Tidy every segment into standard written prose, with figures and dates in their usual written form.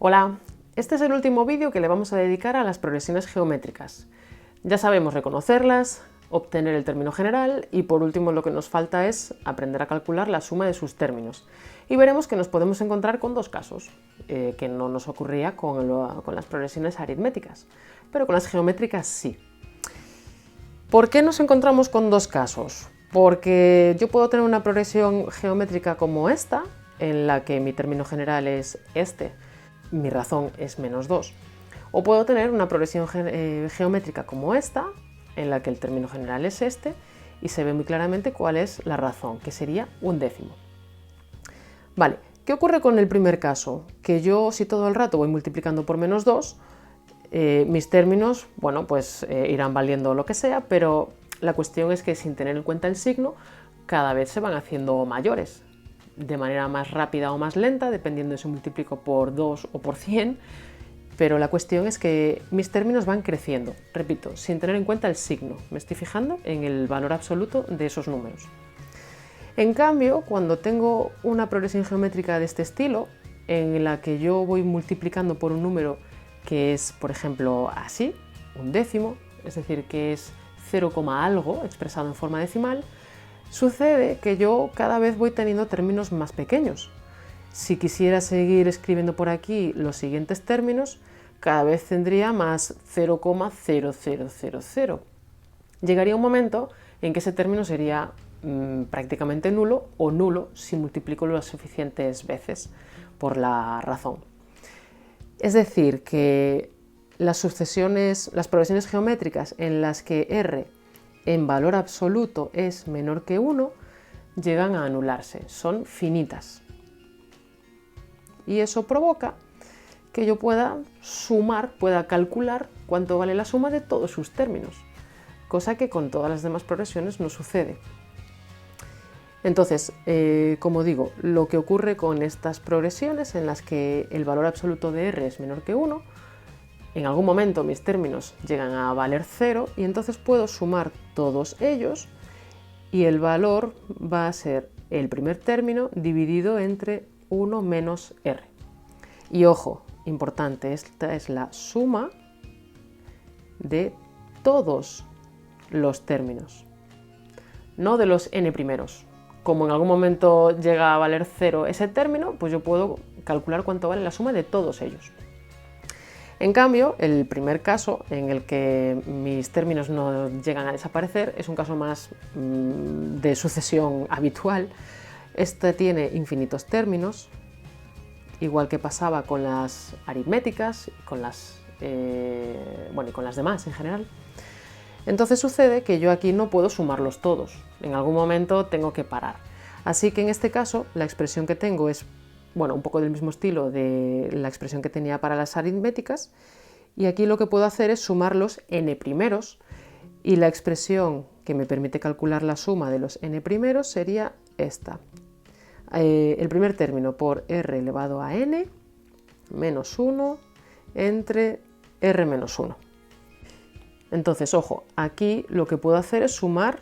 Hola, este es el último vídeo que le vamos a dedicar a las progresiones geométricas. Ya sabemos reconocerlas, obtener el término general y por último lo que nos falta es aprender a calcular la suma de sus términos. Y veremos que nos podemos encontrar con dos casos, que no nos ocurría con las progresiones aritméticas, pero con las geométricas sí. ¿Por qué nos encontramos con dos casos? Porque yo puedo tener una progresión geométrica como esta, en la que mi término general es este, mi razón es -2. O puedo tener una progresión geométrica como esta, en la que el término general es este, y se ve muy claramente cuál es la razón, que sería 1/10. Vale, ¿qué ocurre con el primer caso? Que yo, si todo el rato voy multiplicando por -2, mis términos, bueno, pues irán valiendo lo que sea, pero la cuestión es que sin tener en cuenta el signo, cada vez se van haciendo mayores, de manera más rápida o más lenta, dependiendo de si multiplico por 2 o por 100, pero la cuestión es que mis términos van creciendo, repito, sin tener en cuenta el signo, me estoy fijando en el valor absoluto de esos números. En cambio, cuando tengo una progresión geométrica de este estilo, en la que yo voy multiplicando por un número que es, por ejemplo, así, 1/10, es decir, que es 0, algo expresado en forma decimal, sucede que yo cada vez voy teniendo términos más pequeños. Si quisiera seguir escribiendo por aquí los siguientes términos, cada vez tendría más 0,0000. Llegaría un momento en que ese término sería prácticamente nulo o nulo si multiplico las suficientes veces por la razón. Es decir, que las progresiones geométricas en las que r en valor absoluto es menor que 1, llegan a anularse, son finitas. Y eso provoca que yo pueda calcular cuánto vale la suma de todos sus términos, cosa que con todas las demás progresiones no sucede. Entonces, como digo, lo que ocurre con estas progresiones en las que el valor absoluto de r es menor que 1, en algún momento mis términos llegan a valer 0 y entonces puedo sumar todos ellos y el valor va a ser el primer término dividido entre 1 menos r. Y ojo, importante, esta es la suma de todos los términos, no de los n primeros. Como en algún momento llega a valer 0 ese término, pues yo puedo calcular cuánto vale la suma de todos ellos. En cambio, el primer caso, en el que mis términos no llegan a desaparecer, es un caso más de sucesión habitual. Este tiene infinitos términos, igual que pasaba con las aritméticas y con las demás en general. Entonces sucede que yo aquí no puedo sumarlos todos, en algún momento tengo que parar. Así que en este caso la expresión que tengo es un poco del mismo estilo de la expresión que tenía para las aritméticas, y aquí lo que puedo hacer es sumar los n primeros, y la expresión que me permite calcular la suma de los n primeros sería esta. El primer término por r elevado a n menos 1 entre r menos 1. Entonces, ojo, aquí lo que puedo hacer es sumo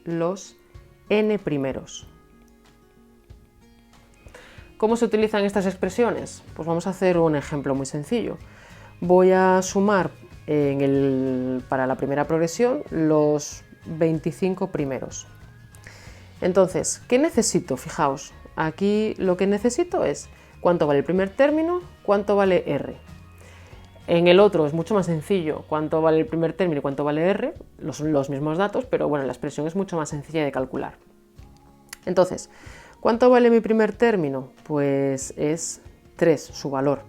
los n primeros. ¿Cómo se utilizan estas expresiones? Pues vamos a hacer un ejemplo muy sencillo. Voy a sumar para la primera progresión los 25 primeros. Entonces, ¿qué necesito? Fijaos, aquí lo que necesito es cuánto vale el primer término, cuánto vale r. En el otro es mucho más sencillo, cuánto vale el primer término y cuánto vale r, son los mismos datos, pero bueno, la expresión es mucho más sencilla de calcular. Entonces, ¿cuánto vale mi primer término? Pues es 3, su valor.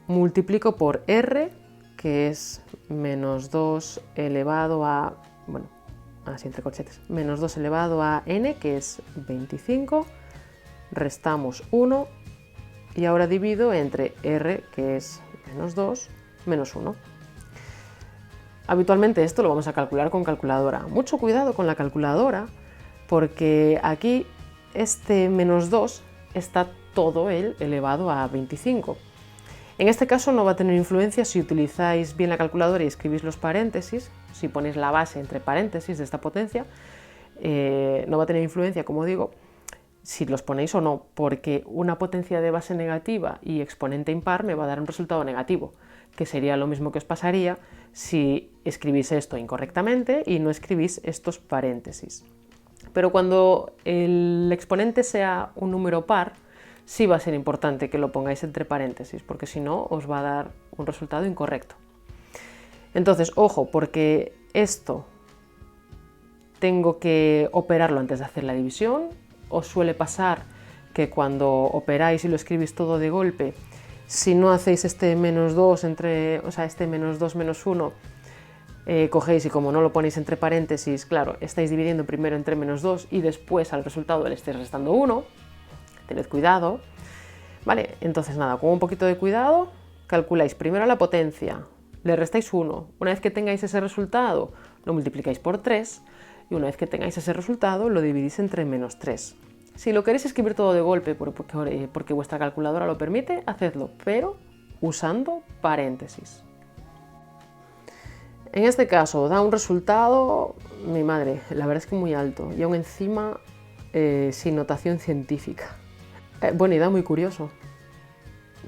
Multiplico por r, que es menos 2 elevado a, así entre corchetes, menos 2 elevado a n, que es 25, restamos 1 y ahora divido entre r, que es menos 2, menos 1. Habitualmente esto lo vamos a calcular con calculadora. Mucho cuidado con la calculadora, porque aquí este menos 2 está todo él elevado a 25. En este caso no va a tener influencia si utilizáis bien la calculadora y escribís los paréntesis, si ponéis la base entre paréntesis de esta potencia, no va a tener influencia, como digo, si los ponéis o no, porque una potencia de base negativa y exponente impar me va a dar un resultado negativo, que sería lo mismo que os pasaría si escribís esto incorrectamente y no escribís estos paréntesis. Pero cuando el exponente sea un número par, sí va a ser importante que lo pongáis entre paréntesis, porque si no os va a dar un resultado incorrecto. Entonces, ojo, porque esto tengo que operarlo antes de hacer la división. Os suele pasar que cuando operáis y lo escribís todo de golpe, si no hacéis este menos 2 este menos 2 menos 1, cogéis y como no lo ponéis entre paréntesis, claro, estáis dividiendo primero entre menos 2 y después al resultado le estáis restando 1. Tened cuidado. Vale, entonces nada, con un poquito de cuidado, calculáis primero la potencia, le restáis 1. Una vez que tengáis ese resultado, lo multiplicáis por 3. Y una vez que tengáis ese resultado, lo dividís entre menos 3. Si lo queréis escribir todo de golpe porque vuestra calculadora lo permite, hacedlo, pero usando paréntesis. En este caso da un resultado, mi madre, la verdad es que muy alto, y aún encima sin notación científica. Buena idea, muy curioso.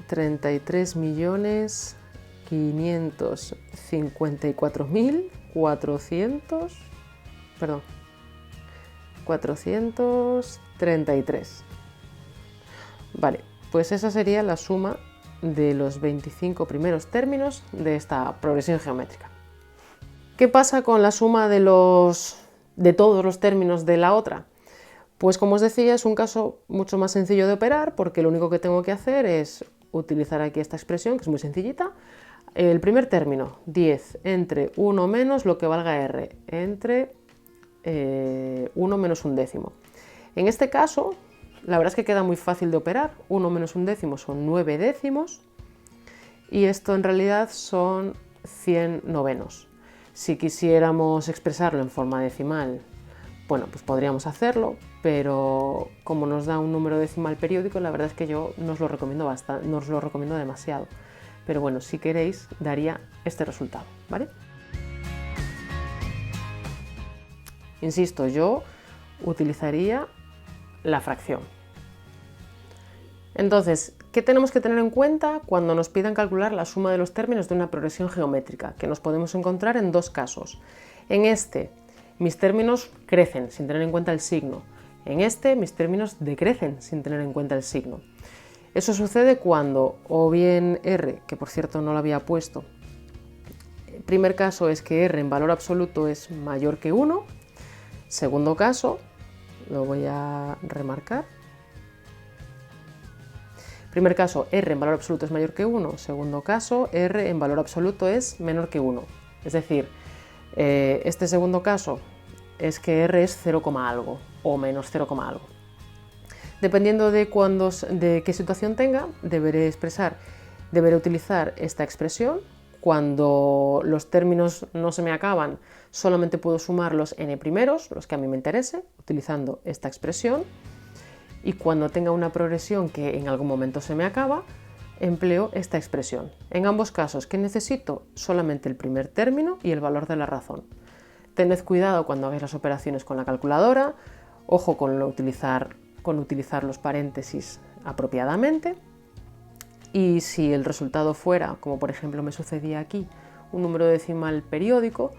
433.554.433. Vale, pues esa sería la suma de los 25 primeros términos de esta progresión geométrica. ¿Qué pasa con la suma de todos los términos de la otra? Pues como os decía, es un caso mucho más sencillo de operar, porque lo único que tengo que hacer es utilizar aquí esta expresión, que es muy sencillita. El primer término, 10 entre 1 menos lo que valga r, entre 1 menos un décimo. En este caso, la verdad es que queda muy fácil de operar. 1 menos un décimo son 9 décimos, y esto en realidad son 100 novenos. Si quisiéramos expresarlo en forma decimal, bueno, pues podríamos hacerlo, pero como nos da un número decimal periódico, la verdad es que yo no os lo recomiendo demasiado. Pero bueno, si queréis, daría este resultado, ¿vale? Insisto, yo utilizaría la fracción. Entonces, ¿qué tenemos que tener en cuenta cuando nos pidan calcular la suma de los términos de una progresión geométrica? Que nos podemos encontrar en dos casos. En este, mis términos crecen sin tener en cuenta el signo. En este, mis términos decrecen sin tener en cuenta el signo. Eso sucede cuando o bien r, que por cierto no lo había puesto, el primer caso es que r en valor absoluto es mayor que 1. Segundo caso, lo voy a remarcar. Primer caso, r en valor absoluto es mayor que 1. Segundo caso, r en valor absoluto es menor que 1. Es decir, este segundo caso es que r es 0, algo o menos 0, algo. Dependiendo de qué situación tenga, deberé utilizar esta expresión. Cuando los términos no se me acaban, solamente puedo sumar los n primeros, los que a mí me interese, utilizando esta expresión. Y cuando tenga una progresión que en algún momento se me acaba, empleo esta expresión. En ambos casos, ¿qué necesito? Solamente el primer término y el valor de la razón. Tened cuidado cuando hagáis las operaciones con la calculadora, ojo con utilizar los paréntesis apropiadamente, y si el resultado fuera, como por ejemplo me sucedía aquí, un número decimal periódico,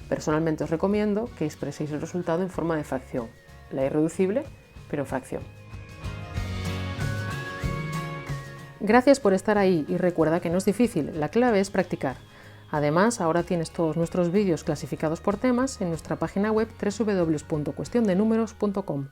personalmente os recomiendo que expreséis el resultado en forma de fracción, la irreducible, pero en fracción. Gracias por estar ahí y recuerda que no es difícil, la clave es practicar. Además, ahora tienes todos nuestros vídeos clasificados por temas en nuestra página web www.cuestiondenúmeros.com.